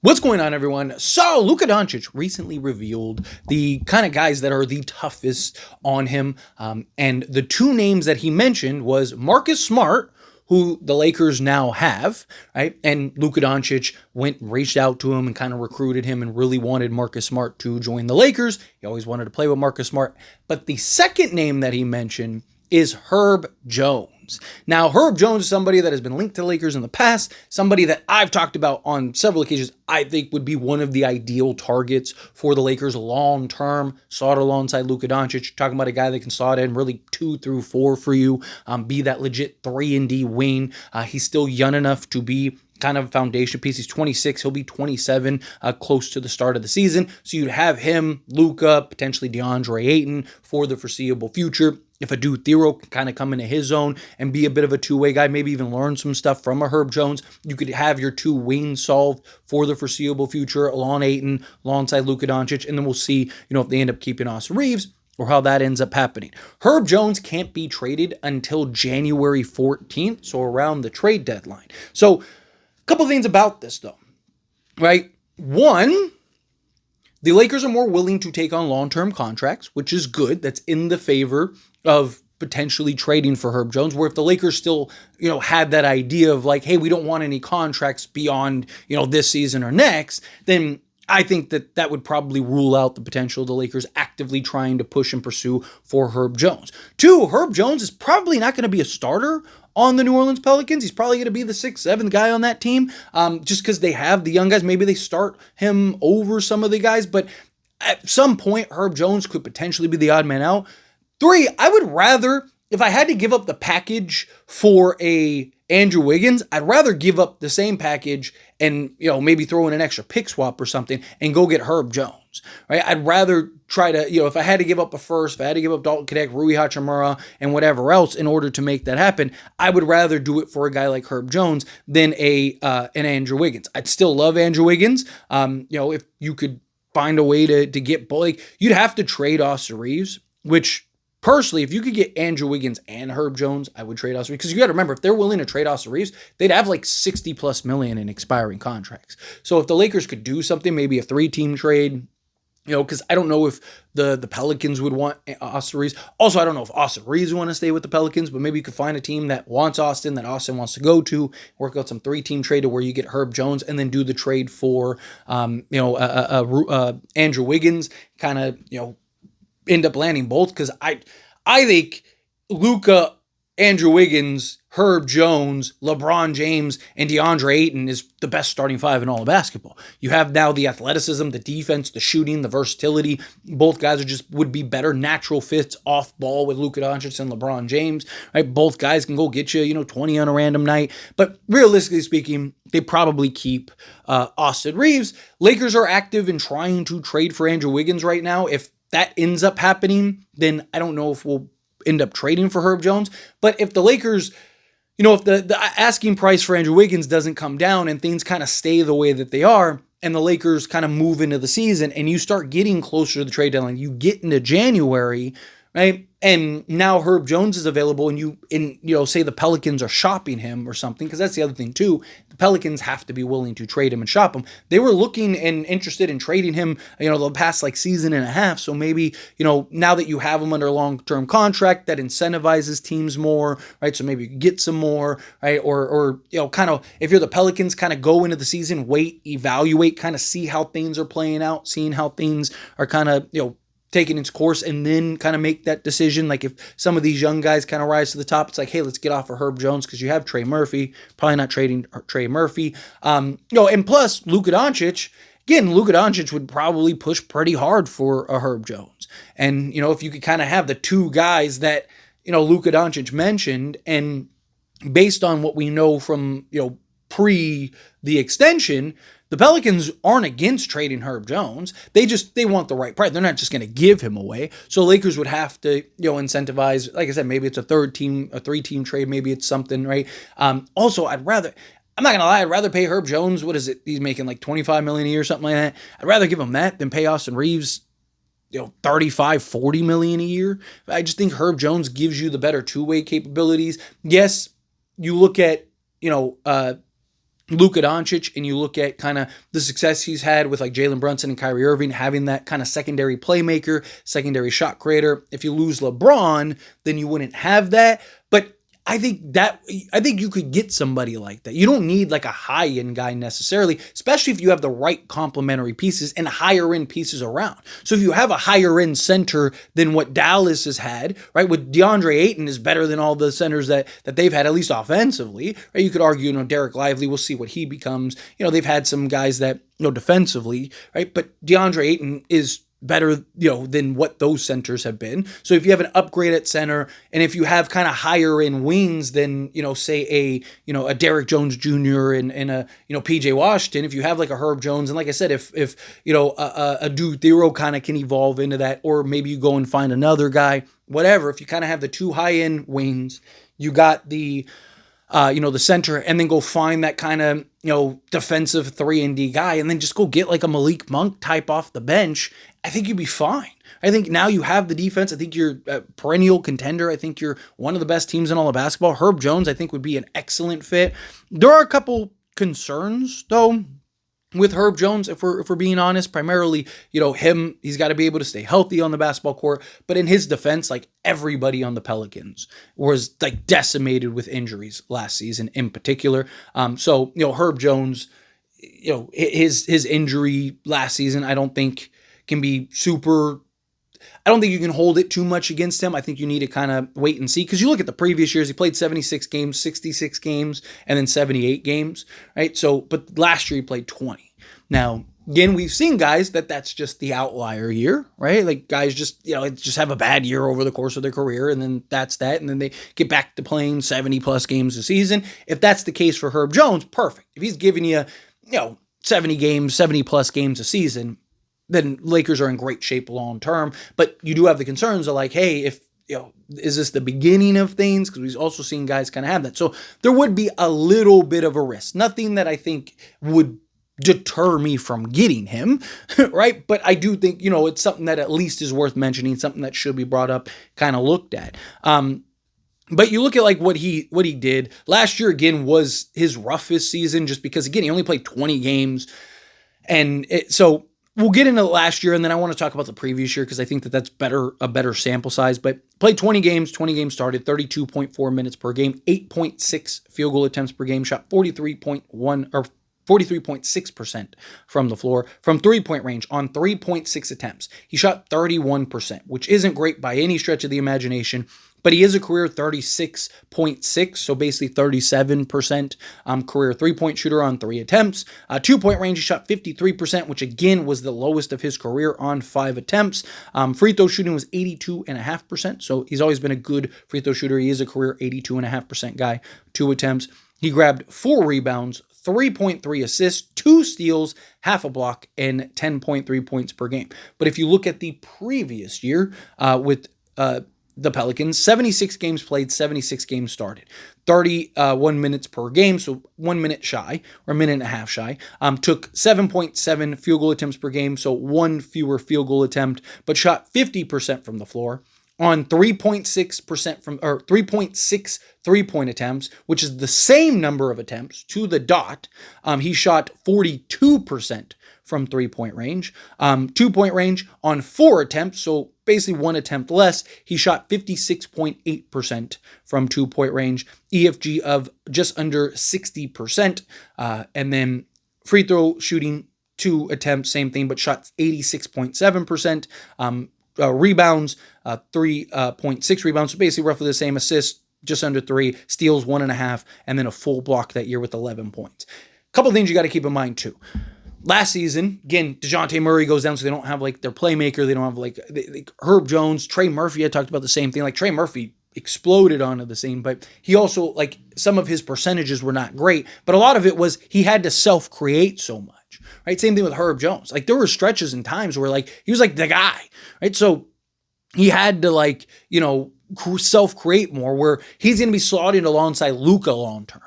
What's going on, everyone? So, Luka Doncic recently revealed the kind of guys that are the toughest on him. And the two names that he mentioned was Marcus Smart, who the Lakers now have, right? And Luka Doncic reached out to him and kind of recruited him and really wanted Marcus Smart to join the Lakers. He always wanted to play with Marcus Smart. But the second name that he mentioned is Herb Jones. Now, Herb Jones is somebody that has been linked to the Lakers in the past, somebody that I've talked about on several occasions, I think would be one of the ideal targets for the Lakers long term. Slot alongside Luka Doncic, talking about a guy that can slot in really 2 through 4 for you, be that legit 3-and-D wing. He's still young enough to be kind of a foundation piece. He's 26. He'll be 27 close to the start of the season. So you'd have him, Luka, potentially DeAndre Ayton for the foreseeable future. If a dude Thero can kind of come into his zone and be a bit of a two-way guy, maybe even learn some stuff from a Herb Jones, you could have your two wings solved for the foreseeable future along Ayton, alongside Luka Doncic, and then we'll see, if they end up keeping Austin Reeves or how that ends up happening. Herb Jones can't be traded until January 14th, so around the trade deadline. So a couple things about this, though, right? One, the Lakers are more willing to take on long-term contracts, which is good. That's in the favor of potentially trading for Herb Jones, where if the Lakers still, had that idea of like, hey, we don't want any contracts beyond, this season or next, then I think that would probably rule out the potential of the Lakers actively trying to push and pursue for Herb Jones. Two, Herb Jones is probably not going to be a starter on the New Orleans Pelicans. He's probably going to be the 6th, 7th guy on that team, just because they have the young guys. Maybe they start him over some of the guys, but at some point, Herb Jones could potentially be the odd man out. 3, I would rather, if I had to give up the package for a Andrew Wiggins, I'd rather give up the same package and, maybe throw in an extra pick swap or something and go get Herb Jones, right? I'd rather try to, if I had to give up a first, if I had to give up Dalton Knecht, Rui Hachimura, and whatever else in order to make that happen, I would rather do it for a guy like Herb Jones than an Andrew Wiggins. I'd still love Andrew Wiggins. If you could find a way to get, you'd have to trade Austin Reeves, which personally, if you could get Andrew Wiggins and Herb Jones, I would trade Austin Reeves. Because you got to remember, if they're willing to trade Austin Reeves, they'd have like $60+ million in expiring contracts. So if the Lakers could do something, maybe a 3-team trade, because I don't know if the Pelicans would want Austin Reeves. Also, I don't know if Austin Reeves would want to stay with the Pelicans, but maybe you could find a team that wants Austin, that Austin wants to go to, work out some 3-team trade to where you get Herb Jones and then do the trade for, Andrew Wiggins, kind of, end up landing both, because I think Luka, Andrew Wiggins, Herb Jones, LeBron James, and DeAndre Ayton is the best starting 5 in all of basketball. You have now the athleticism, the defense, the shooting, the versatility. Both guys would be better natural fits off ball with Luka Doncic and LeBron James. Right? Both guys can go get you, 20 on a random night. But realistically speaking, they probably keep Austin Reeves. Lakers are active in trying to trade for Andrew Wiggins right now. If that ends up happening, then I don't know if we'll end up trading for Herb Jones. But if the Lakers, if the asking price for Andrew Wiggins doesn't come down and things kind of stay the way that they are, and the Lakers kind of move into the season and you start getting closer to the trade deadline, you get into January, right? And now Herb Jones is available, and say the Pelicans are shopping him or something, because that's the other thing too. The Pelicans have to be willing to trade him and shop him. They were looking and interested in trading him, the past season and a half. So maybe, now that you have him under a long-term contract, that incentivizes teams more, right? So maybe you get some more, right? Or kind of, if you're the Pelicans, kind of go into the season, wait, evaluate, kind of see how things are playing out, seeing how things are kind of, taking its course, and then kind of make that decision. Like if some of these young guys kind of rise to the top, it's like, hey, let's get off of Herb Jones because you have Trey Murphy. Probably not trading Trey Murphy. And plus Luka Doncic. Again, Luka Doncic would probably push pretty hard for a Herb Jones. And if you could kind of have the two guys that Luka Doncic mentioned, and based on what we know from pre the extension, the Pelicans aren't against trading Herb Jones. They want the right price. They're not just going to give him away. So Lakers would have to, incentivize. Like I said, maybe it's a 3-team trade. Maybe it's something, right? Also, I'm not going to lie, I'd rather pay Herb Jones. What is it? He's making like $25 million a year, something like that. I'd rather give him that than pay Austin Reeves, $35-40 million a year. I just think Herb Jones gives you the better two-way capabilities. Yes, you look at, Luka Doncic and you look at kind of the success he's had with like Jalen Brunson and Kyrie Irving, having that kind of secondary playmaker, secondary shot creator. If you lose LeBron, then you wouldn't have that. But I think you could get somebody like that. You don't need like a high end guy necessarily, especially if you have the right complementary pieces and higher end pieces around. So if you have a higher end center than what Dallas has had, right? With DeAndre Ayton is better than all the centers that they've had, at least offensively. Right? You could argue, Derek Lively, we'll see what he becomes. They've had some guys that, defensively, right? But DeAndre Ayton is better, than what those centers have been. So if you have an upgrade at center, and if you have kind of higher end wings than, say a Derek Jones Jr. and a, PJ Washington, if you have like a Herb Jones, and like I said, if a Duke Thero kind of can evolve into that, or maybe you go and find another guy, whatever, if you kind of have the two high end wings, you got the the center, and then go find that kind of, defensive 3-and-D guy, and then just go get like a Malik Monk type off the bench. I think you'd be fine. I think now you have the defense. I think you're a perennial contender. I think you're one of the best teams in all of basketball. Herb Jones, I think, would be an excellent fit. There are a couple concerns, though, with Herb Jones, if we're being honest. Primarily, he's got to be able to stay healthy on the basketball court. But in his defense, like everybody on the Pelicans was like decimated with injuries last season in particular. So Herb Jones, his injury last season, I don't think can be super. I don't think you can hold it too much against him. I think you need to kind of wait and see, because you look at the previous years, he played 76 games, 66 games, and then 78 games, right? So, but last year he played 20. Now, again, we've seen guys that's just the outlier year, right? Like guys just have a bad year over the course of their career, and then that's that, and then they get back to playing 70 plus games a season. If that's the case for Herb Jones, perfect. If he's giving you, 70 games, 70 plus games a season, then Lakers are in great shape long term. But you do have the concerns of like, hey, if is this the beginning of things? Because we've also seen guys kind of have that. So there would be a little bit of a risk. Nothing that I think would deter me from getting him, right? But I do think, it's something that at least is worth mentioning, something that should be brought up, kind of looked at. But you look at like what he did last year, again, was his roughest season, just because, again, he only played 20 games. And so we'll get into last year, and then I want to talk about the previous year, because I think that's a better sample size. But played 20 games started, 32.4 minutes per game, 8.6 field goal attempts per game, shot 43.6% from the floor, from three-point range on 3.6 attempts. He shot 31%, which isn't great by any stretch of the imagination, but he is a career 36.6, so basically 37% career three-point shooter on 3 attempts. Two-point range, he shot 53%, which again was the lowest of his career on 5 attempts. Free throw shooting was 82.5%, so he's always been a good free throw shooter. He is a career 82.5% guy, 2 attempts. He grabbed 4 rebounds, 3.3 assists, 2 steals, half a block, and 10.3 points per game. But if you look at the previous year with the Pelicans, 76 games played, 76 games started, 31 minutes per game, so 1 minute shy, or a minute and a half shy. Took 7.7 field goal attempts per game, so 1 fewer field goal attempt, but shot 50% from the floor on 3.6% from, or 3.6 3-point attempts, which is the same number of attempts to the dot. He shot 42% from 3-point range. 2-point range on 4 attempts, so basically 1 attempt less. He shot 56.8% from 2-point range. EFG of just under 60%. And then free throw shooting, 2 attempts, same thing, but shot 86.7%. Rebounds, 3.6 rebounds, so basically roughly the same. Assists, just under 3, steals 1.5, and then a full block that year with 11 points. A couple things you got to keep in mind too. Last season, again, DeJounte Murray goes down, so they don't have like their playmaker. They don't have like Herb Jones, Trey Murphy. I talked about the same thing. Like Trey Murphy exploded onto the scene, but he also, like, some of his percentages were not great, but a lot of it was he had to self-create so much, right? Same thing with Herb Jones. Like there were stretches and times where like he was like the guy, right? So he had to like, self-create more, where he's going to be slotted alongside Luka long-term.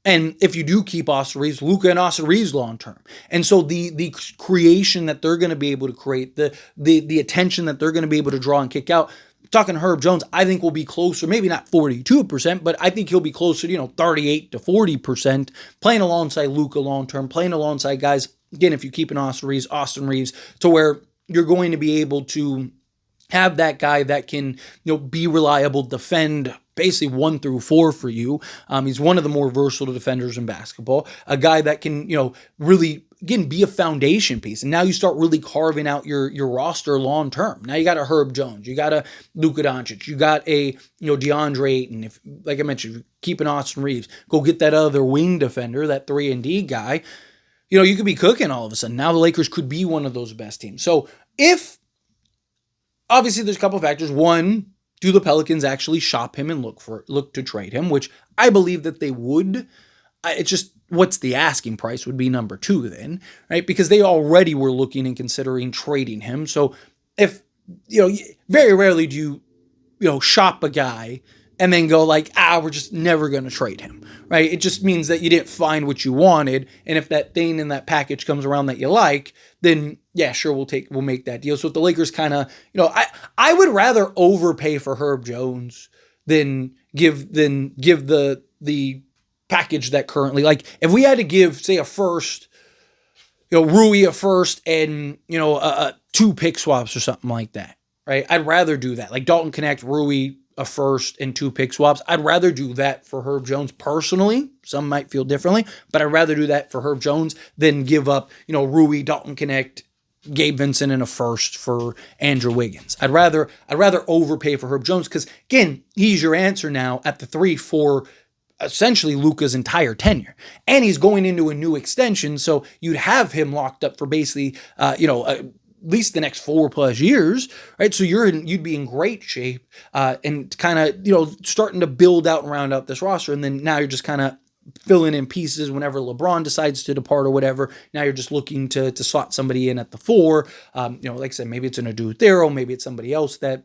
And if you do keep Austin Reeves, Luka and Austin Reeves long-term. And so the creation that they're going to be able to create, the attention that they're going to be able to draw and kick out, talking Herb Jones, I think will be closer, maybe not 42%, but I think he'll be closer to, 38 to 40%, playing alongside Luka long term, playing alongside guys, again, if you keep an Austin Reeves, to where you're going to be able to have that guy that can, be reliable, defend basically 1 through 4 for you. He's one of the more versatile defenders in basketball. A guy that can, really, again, be a foundation piece. And now you start really carving out your roster long term. Now you got a Herb Jones, you got a Luka Doncic, you got a, DeAndre Ayton. If, like I mentioned, keep an Austin Reeves, go get that other wing defender, that 3-and-D guy. You could be cooking all of a sudden. Now the Lakers could be one of those best teams. So obviously there's a couple of factors. One, do the Pelicans actually shop him and look to trade him, which I believe that they would. It's just, what's the asking price would be number 2 then, right? Because they already were looking and considering trading him. So if, very rarely do you, shop a guy and then go like, we're just never going to trade him, right? It just means that you didn't find what you wanted. And if that thing in that package comes around that you like, then yeah, sure, we'll make that deal. So if the Lakers kind of, I would rather overpay for Herb Jones than give the package that currently, like if we had to give, say, a first, Rui a first and, 2 pick swaps or something like that, right? I'd rather do that. Like Dalton Connect, Rui, a first and 2 pick swaps. I'd rather do that for Herb Jones personally. Some might feel differently, but I'd rather do that for Herb Jones than give up, Rui, Dalton Connect, Gabe Vincent, and a first for Andrew Wiggins. I'd rather overpay for Herb Jones because, again, he's your answer now at the 3 for essentially Luka's entire tenure. And he's going into a new extension, so you'd have him locked up for basically, at least the next 4+ years, right? So you'd be in great shape and kind of, starting to build out and round out this roster. And then now you're just kind of filling in pieces whenever LeBron decides to depart or whatever. Now you're just looking to slot somebody in at the 4. Like I said, maybe it's an Adu Thero, maybe it's somebody else that,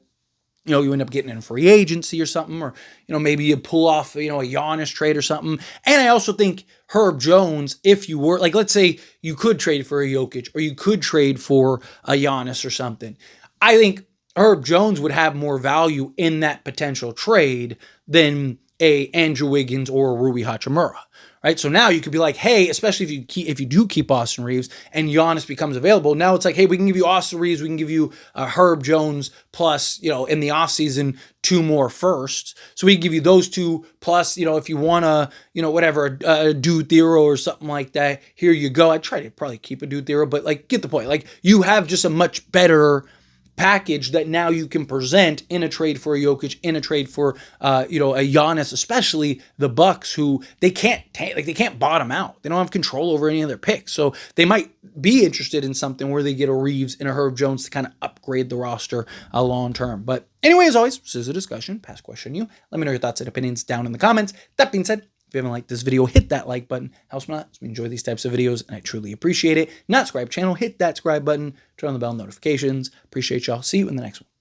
you end up getting in free agency or something, or, maybe you pull off, a Giannis trade or something. And I also think Herb Jones, if you were, like, let's say you could trade for a Jokic or you could trade for a Giannis or something. I think Herb Jones would have more value in that potential trade than a Andrew Wiggins or a Rui Hachimura, right? So now you could be like, hey, especially if you do keep Austin Reeves and Giannis becomes available, now it's like, hey, we can give you Austin Reeves, we can give you Herb Jones plus, in the offseason, 2 more firsts. So we can give you those 2 plus, if you want to, whatever, a Dude Thero or something like that, here you go. I'd try to probably keep a Dude Thero, but like, get the point. Like, you have just a much better package that now you can present in a trade for a Jokic, in a trade for a Giannis, especially the Bucks, who they can't bottom out. They don't have control over any of their picks, so they might be interested in something where they get a Reeves and a Herb Jones to kind of upgrade the roster long term. But anyway, as always, this is a discussion. Pass question you. Let me know your thoughts and opinions down in the comments. That being said, if you haven't liked this video, hit that like button. Helps me a lot. We enjoy these types of videos, and I truly appreciate it. Not subscribe channel, hit that subscribe button, turn on the bell notifications. Appreciate y'all. See you in the next one.